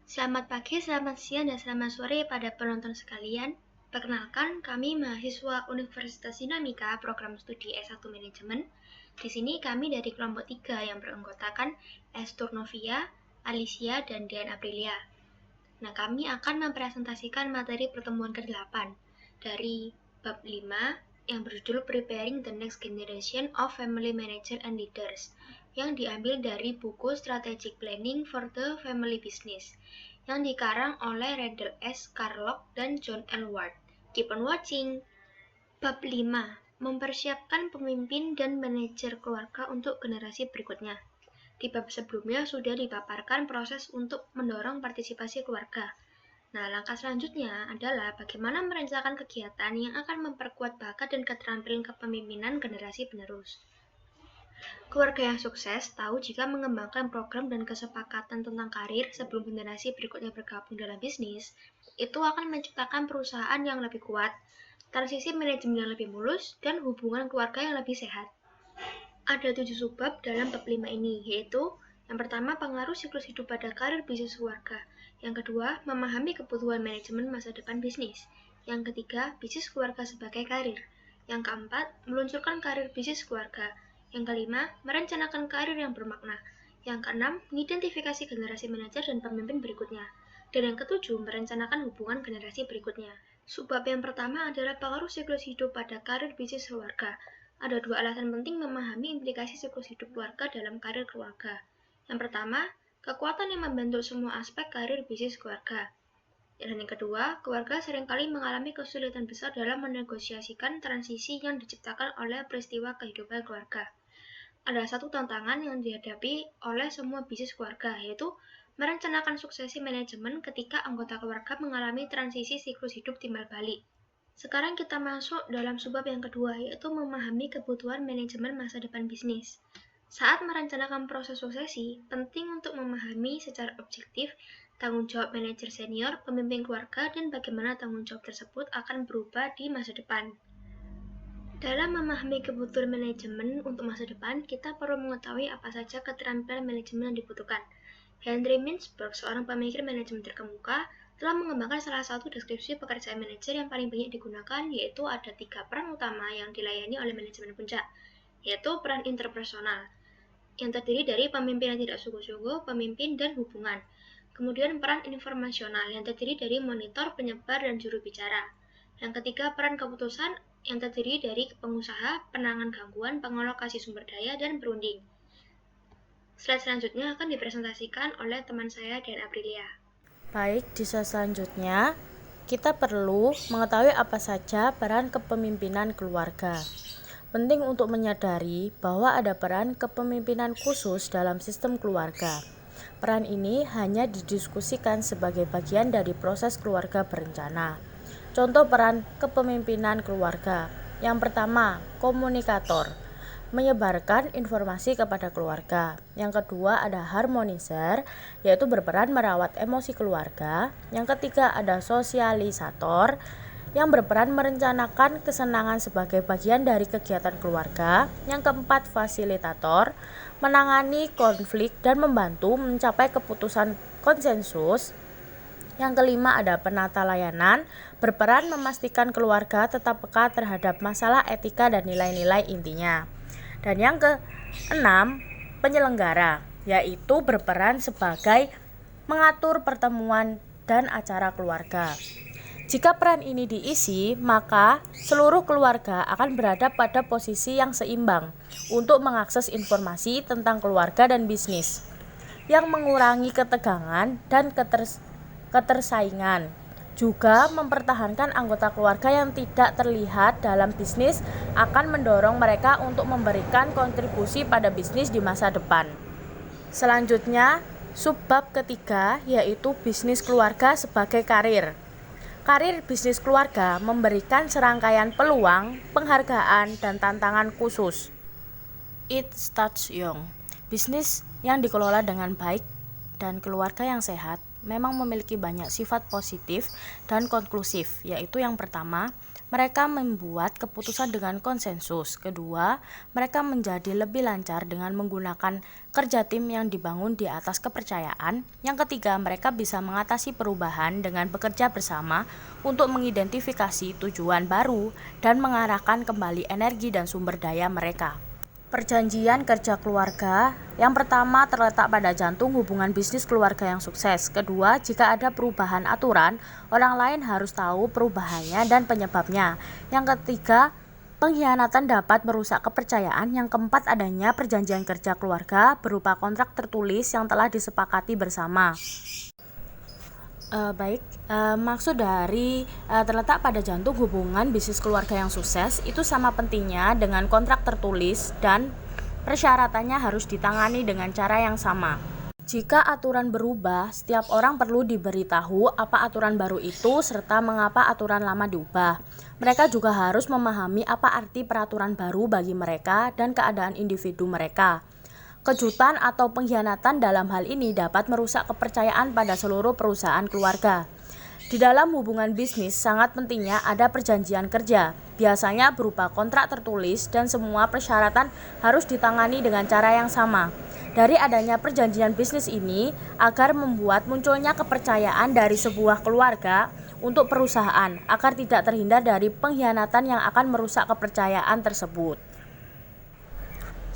Selamat pagi, selamat siang, dan selamat sore pada penonton sekalian. Perkenalkan, kami mahasiswa Universitas Dinamika program studi S1 Manajemen. Di sini kami dari kelompok 3 yang beranggotakan Estur Novia, Alicia, dan Dian Aprilia. Nah, kami akan mempresentasikan materi pertemuan ke-8 dari bab 5 yang berjudul Preparing the Next Generation of Family Manager and Leaders yang diambil dari buku Strategic Planning for the Family Business yang dikarang oleh Randall S. Carlock dan John L. Ward. Keep on watching! Bab 5. Mempersiapkan pemimpin dan manajer keluarga untuk generasi berikutnya. Di bab sebelumnya sudah dipaparkan proses untuk mendorong partisipasi keluarga. Nah, langkah selanjutnya adalah bagaimana merencanakan kegiatan yang akan memperkuat bakat dan keterampilan kepemimpinan generasi penerus. Keluarga yang sukses tahu jika mengembangkan program dan kesepakatan tentang karir sebelum generasi berikutnya bergabung dalam bisnis, itu akan menciptakan perusahaan yang lebih kuat, transisi manajemen yang lebih mulus, dan hubungan keluarga yang lebih sehat. Ada 7 subbab dalam bab 5 ini, yaitu yang pertama, pengaruh siklus hidup pada karir bisnis keluarga. Yang kedua, memahami kebutuhan manajemen masa depan bisnis. Yang ketiga, bisnis keluarga sebagai karir. Yang keempat, meluncurkan karir bisnis keluarga. Yang kelima, merencanakan karir yang bermakna. Yang keenam, mengidentifikasi generasi manajer dan pemimpin berikutnya. Dan yang ketujuh, merencanakan hubungan generasi berikutnya. Subbab yang pertama adalah pengaruh siklus hidup pada karir bisnis keluarga. Ada 2 alasan penting memahami implikasi siklus hidup keluarga dalam karir keluarga. Yang pertama, kekuatan yang membentuk semua aspek karir bisnis keluarga. Dan yang kedua, keluarga seringkali mengalami kesulitan besar dalam menegosiasikan transisi yang diciptakan oleh peristiwa kehidupan keluarga. Ada satu tantangan yang dihadapi oleh semua bisnis keluarga, yaitu merencanakan suksesi manajemen ketika anggota keluarga mengalami transisi siklus hidup timbal balik. Sekarang kita masuk dalam subbab yang kedua, yaitu memahami kebutuhan manajemen masa depan bisnis. Saat merencanakan proses suksesi, penting untuk memahami secara objektif tanggung jawab manajer senior, pemimpin keluarga, dan bagaimana tanggung jawab tersebut akan berubah di masa depan. Dalam memahami kebutuhan manajemen untuk masa depan, kita perlu mengetahui apa saja keterampilan manajemen yang dibutuhkan. Henry Mintzberg, seorang pemikir manajemen terkemuka, telah mengembangkan salah satu deskripsi pekerjaan manajer yang paling banyak digunakan, yaitu ada 3 peran utama yang dilayani oleh manajemen puncak, yaitu peran interpersonal, yang terdiri dari pemimpin yang tidak sungguh-sungguh, pemimpin, dan hubungan. Kemudian peran informasional, yang terdiri dari monitor, penyebar, dan juru bicara. Yang ketiga, peran keputusan, yang terdiri dari pengusaha, penanganan gangguan, pengalokasi sumber daya, dan berunding. Slide selanjutnya akan dipresentasikan oleh teman saya, Dian Aprilia. Baik, di slide selanjutnya kita perlu mengetahui apa saja peran kepemimpinan keluarga. Penting untuk menyadari bahwa ada peran kepemimpinan khusus dalam sistem keluarga. Peran ini hanya didiskusikan sebagai bagian dari proses keluarga berencana. Contoh peran kepemimpinan keluarga. Yang pertama, komunikator, menyebarkan informasi kepada keluarga. Yang kedua ada harmonizer, yaitu berperan merawat emosi keluarga. Yang ketiga ada sosialisator, yang berperan merencanakan kesenangan sebagai bagian dari kegiatan keluarga. Yang keempat fasilitator, menangani konflik dan membantu mencapai keputusan konsensus. Yang kelima ada penata layanan, berperan memastikan keluarga tetap peka terhadap masalah etika dan nilai-nilai intinya. Dan yang keenam, penyelenggara, yaitu berperan sebagai mengatur pertemuan dan acara keluarga. Jika peran ini diisi, maka seluruh keluarga akan berada pada posisi yang seimbang untuk mengakses informasi tentang keluarga dan bisnis, yang mengurangi ketegangan dan ketersaingan. Juga mempertahankan anggota keluarga yang tidak terlihat dalam bisnis akan mendorong mereka untuk memberikan kontribusi pada bisnis di masa depan. Selanjutnya, subbab ketiga yaitu bisnis keluarga sebagai karir. Karir bisnis keluarga memberikan serangkaian peluang, penghargaan, dan tantangan khusus. It starts young. Bisnis yang dikelola dengan baik dan keluarga yang sehat memang memiliki banyak sifat positif dan konklusif, yaitu yang pertama, Mereka membuat keputusan dengan konsensus. Kedua, mereka menjadi lebih lancar dengan menggunakan kerja tim yang dibangun di atas kepercayaan. Yang ketiga, mereka bisa mengatasi perubahan dengan bekerja bersama untuk mengidentifikasi tujuan baru dan mengarahkan kembali energi dan sumber daya mereka. Perjanjian kerja keluarga yang pertama terletak pada jantung hubungan bisnis keluarga yang sukses. Kedua, jika ada perubahan aturan, orang lain harus tahu perubahannya dan penyebabnya. Yang ketiga, pengkhianatan dapat merusak kepercayaan. Yang keempat, adanya perjanjian kerja keluarga berupa kontrak tertulis yang telah disepakati bersama. Maksud dari terletak pada jantung hubungan bisnis keluarga yang sukses itu sama pentingnya dengan kontrak tertulis dan persyaratannya harus ditangani dengan cara yang sama. Jika aturan berubah, setiap orang perlu diberitahu apa aturan baru itu serta mengapa aturan lama diubah. Mereka juga harus memahami apa arti peraturan baru bagi mereka dan keadaan individu mereka. Kejutan atau pengkhianatan dalam hal ini dapat merusak kepercayaan pada seluruh perusahaan keluarga. Di dalam hubungan bisnis, sangat pentingnya ada perjanjian kerja, biasanya berupa kontrak tertulis dan semua persyaratan harus ditangani dengan cara yang sama. Dari adanya perjanjian bisnis ini, agar membuat munculnya kepercayaan dari sebuah keluarga untuk perusahaan, agar tidak terhindar dari pengkhianatan yang akan merusak kepercayaan tersebut.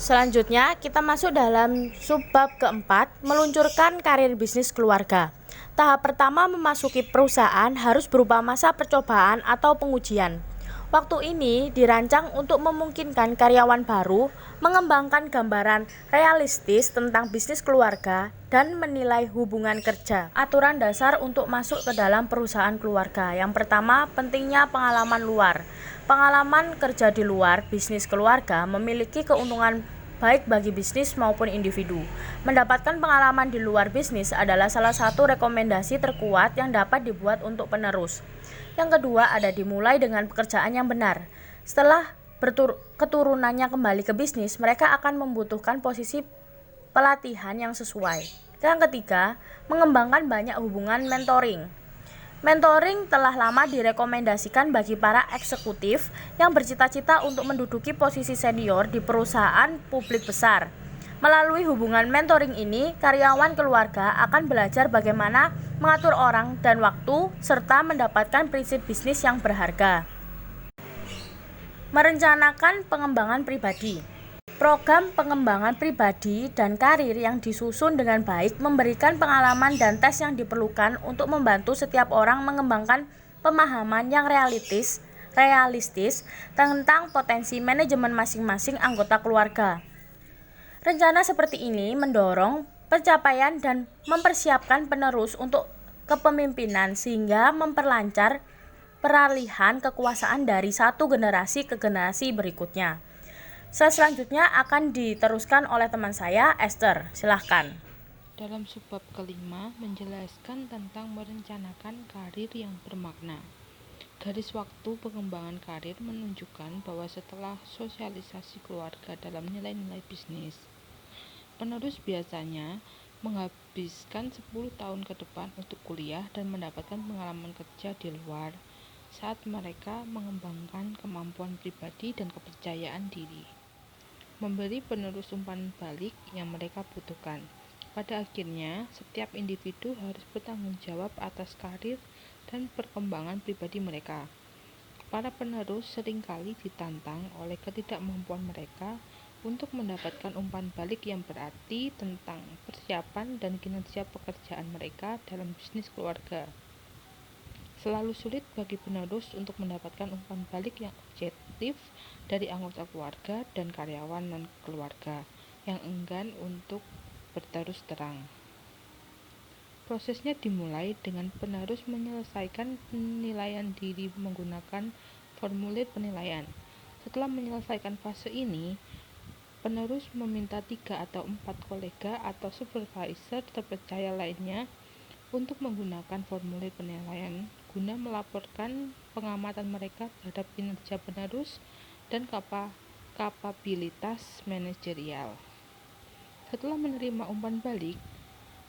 Selanjutnya, kita masuk dalam subbab keempat, meluncurkan karir bisnis keluarga. Tahap pertama memasuki perusahaan harus berupa masa percobaan atau pengujian. Waktu ini dirancang untuk memungkinkan karyawan baru mengembangkan gambaran realistis tentang bisnis keluarga dan menilai hubungan kerja. Aturan dasar untuk masuk ke dalam perusahaan keluarga. Yang pertama, pentingnya pengalaman luar. Pengalaman kerja di luar bisnis keluarga memiliki keuntungan baik bagi bisnis maupun individu. Mendapatkan pengalaman di luar bisnis adalah salah satu rekomendasi terkuat yang dapat dibuat untuk penerus. Yang kedua, ada dimulai dengan pekerjaan yang benar. Setelah keturunannya kembali ke bisnis, mereka akan membutuhkan posisi pelatihan yang sesuai. Yang ketiga, mengembangkan banyak hubungan mentoring. Mentoring telah lama direkomendasikan bagi para eksekutif yang bercita-cita untuk menduduki posisi senior di perusahaan publik besar. Melalui hubungan mentoring ini, karyawan keluarga akan belajar bagaimana mengatur orang dan waktu serta mendapatkan prinsip bisnis yang berharga. Merencanakan pengembangan pribadi. Program pengembangan pribadi dan karir yang disusun dengan baik memberikan pengalaman dan tes yang diperlukan untuk membantu setiap orang mengembangkan pemahaman yang realistis tentang potensi manajemen masing-masing anggota keluarga. Rencana seperti ini mendorong pencapaian dan mempersiapkan penerus untuk kepemimpinan sehingga memperlancar peralihan kekuasaan dari satu generasi ke generasi berikutnya. Selanjutnya akan diteruskan oleh teman saya, Esther. Silahkan. Dalam subbab kelima, menjelaskan tentang merencanakan karir yang bermakna. Garis waktu pengembangan karir menunjukkan bahwa setelah sosialisasi keluarga dalam nilai-nilai bisnis, penerus biasanya menghabiskan 10 tahun ke depan untuk kuliah dan mendapatkan pengalaman kerja di luar saat mereka mengembangkan kemampuan pribadi dan kepercayaan diri. Memberi penerus umpan balik yang mereka butuhkan. Pada akhirnya, setiap individu harus bertanggung jawab atas karir dan perkembangan pribadi mereka. Para penerus seringkali ditantang oleh ketidakmampuan mereka untuk mendapatkan umpan balik yang berarti tentang persiapan dan kinerja pekerjaan mereka dalam bisnis keluarga. Selalu sulit bagi penerus untuk mendapatkan umpan balik yang objektif dari anggota keluarga dan karyawan non-keluarga yang enggan untuk berterus terang. Prosesnya dimulai dengan penerus menyelesaikan penilaian diri menggunakan formulir penilaian. Setelah menyelesaikan fase ini, penerus meminta 3 atau 4 kolega atau supervisor terpercaya lainnya untuk menggunakan formulir penilaian guna melaporkan pengamatan mereka terhadap kinerja penerus dan kapabilitas manajerial. Setelah menerima umpan balik,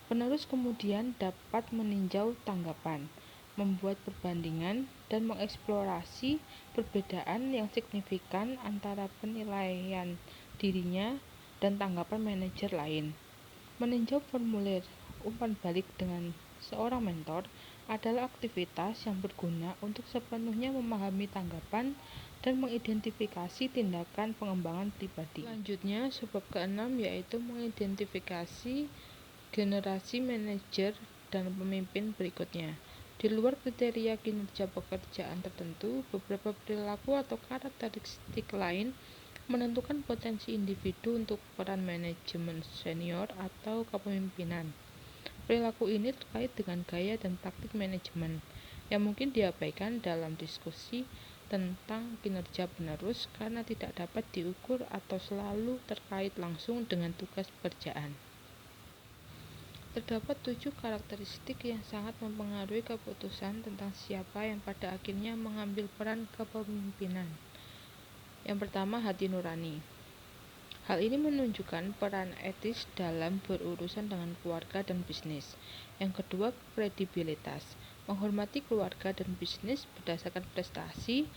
penerus kemudian dapat meninjau tanggapan. membuat perbandingan, dan mengeksplorasi perbedaan yang signifikan antara penilaian dirinya dan tanggapan manajer lain. Meninjau formulir umpan balik dengan seorang mentor adalah aktivitas yang berguna untuk sepenuhnya memahami tanggapan dan mengidentifikasi tindakan pengembangan pribadi. Selanjutnya, subbab ke-6 yaitu mengidentifikasi generasi manajer dan pemimpin berikutnya. Di luar kriteria kinerja pekerjaan tertentu, beberapa perilaku atau karakteristik lain menentukan potensi individu untuk peran manajemen senior atau kepemimpinan. Perilaku ini terkait dengan gaya dan praktik manajemen yang mungkin diabaikan dalam diskusi tentang kinerja penerus karena tidak dapat diukur atau selalu terkait langsung dengan tugas pekerjaan. Terdapat 7 karakteristik yang sangat mempengaruhi keputusan tentang siapa yang pada akhirnya mengambil peran kepemimpinan. Yang pertama, hati nurani. Hal ini menunjukkan peran etis dalam berurusan dengan keluarga dan bisnis. Yang kedua, kredibilitas. Menghormati keluarga dan bisnis berdasarkan prestasi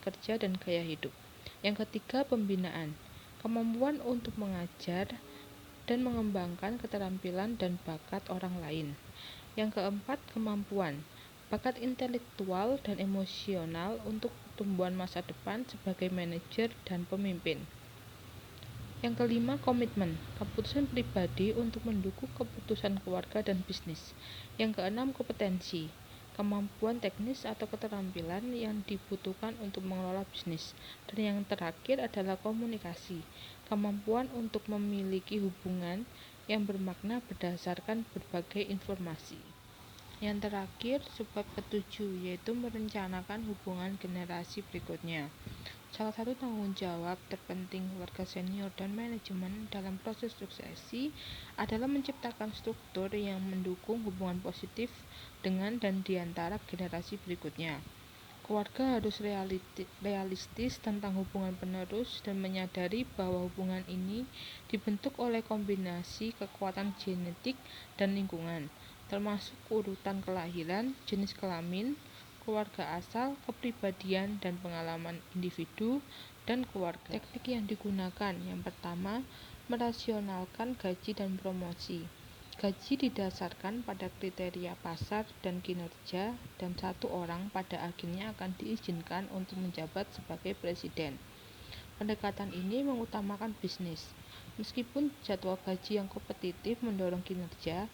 kerja, dan gaya hidup. Yang ketiga, pembinaan. Kemampuan untuk mengajar dan mengembangkan keterampilan dan bakat orang lain. Yang keempat, kemampuan. Bakat intelektual dan emosional untuk pertumbuhan masa depan sebagai manajer dan pemimpin. Yang kelima, komitmen. Keputusan pribadi untuk mendukung keputusan keluarga dan bisnis. Yang keenam, kompetensi. Kemampuan teknis atau keterampilan yang dibutuhkan untuk mengelola bisnis. Dan yang terakhir adalah komunikasi. Kemampuan untuk memiliki hubungan yang bermakna berdasarkan berbagai informasi. Yang terakhir, subbab ke-7 yaitu merencanakan hubungan generasi berikutnya. Salah satu tanggung jawab terpenting keluarga senior dan manajemen dalam proses suksesi adalah menciptakan struktur yang mendukung hubungan positif dengan dan di antara generasi berikutnya. Keluarga harus realistis tentang hubungan penerus dan menyadari bahwa hubungan ini dibentuk oleh kombinasi kekuatan genetik dan lingkungan, termasuk urutan kelahiran, jenis kelamin, keluarga asal, kepribadian, dan pengalaman individu dan keluarga. Teknik yang digunakan, yang pertama, merasionalkan gaji dan promosi. Gaji didasarkan pada kriteria pasar dan kinerja, dan satu orang pada akhirnya akan diizinkan untuk menjabat sebagai presiden. Pendekatan ini mengutamakan bisnis. Meskipun jadwal gaji yang kompetitif mendorong kinerja,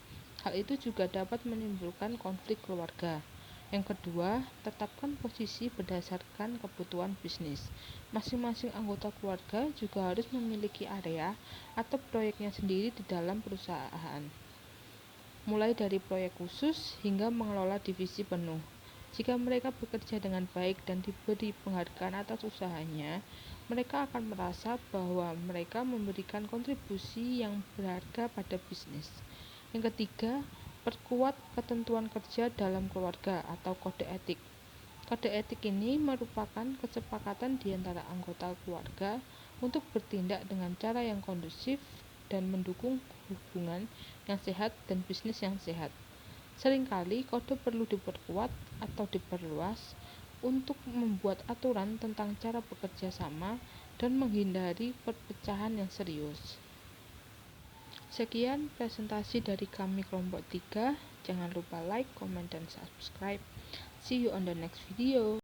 hal itu juga dapat menimbulkan konflik keluarga. Yang kedua, tetapkan posisi berdasarkan kebutuhan bisnis. Masing-masing anggota keluarga juga harus memiliki area atau proyeknya sendiri di dalam perusahaan, mulai dari proyek khusus hingga mengelola divisi penuh. Jika mereka bekerja dengan baik dan diberi penghargaan atas usahanya, mereka akan merasa bahwa mereka memberikan kontribusi yang berharga pada bisnis. Yang ketiga, perkuat ketentuan kerja dalam keluarga atau kode etik. Kode etik ini merupakan kesepakatan di antara anggota keluarga untuk bertindak dengan cara yang kondusif dan mendukung hubungan yang sehat dan bisnis yang sehat. Seringkali kode perlu diperkuat atau diperluas untuk membuat aturan tentang cara bekerja sama dan menghindari perpecahan yang serius. Sekian presentasi dari kami kelompok 3. Jangan lupa like, comment, dan subscribe. See you on the next video.